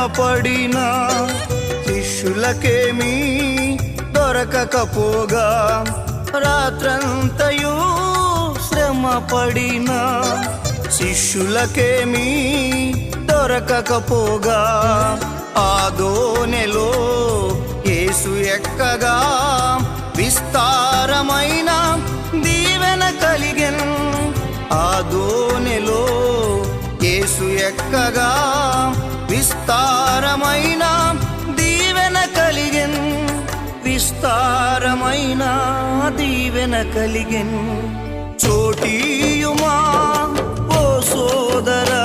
పడినా శిష్యులకేమీ దొరకకపోగా, రాత్రంతయు శ్రమ పడినా శిష్యులకేమీ దొరకకపోగా, ఆ దోణిలో యేసు ఎక్కగా విస్తారమైన దీవెన కలిగెన్. ఆ దోణిలో యేసు ఎక్కగా విస్తారమైన దీవెన కలిగెన్. విస్తారమైన దీవెన కలిగెన్. చోటీయుమా ఓ సోదరా,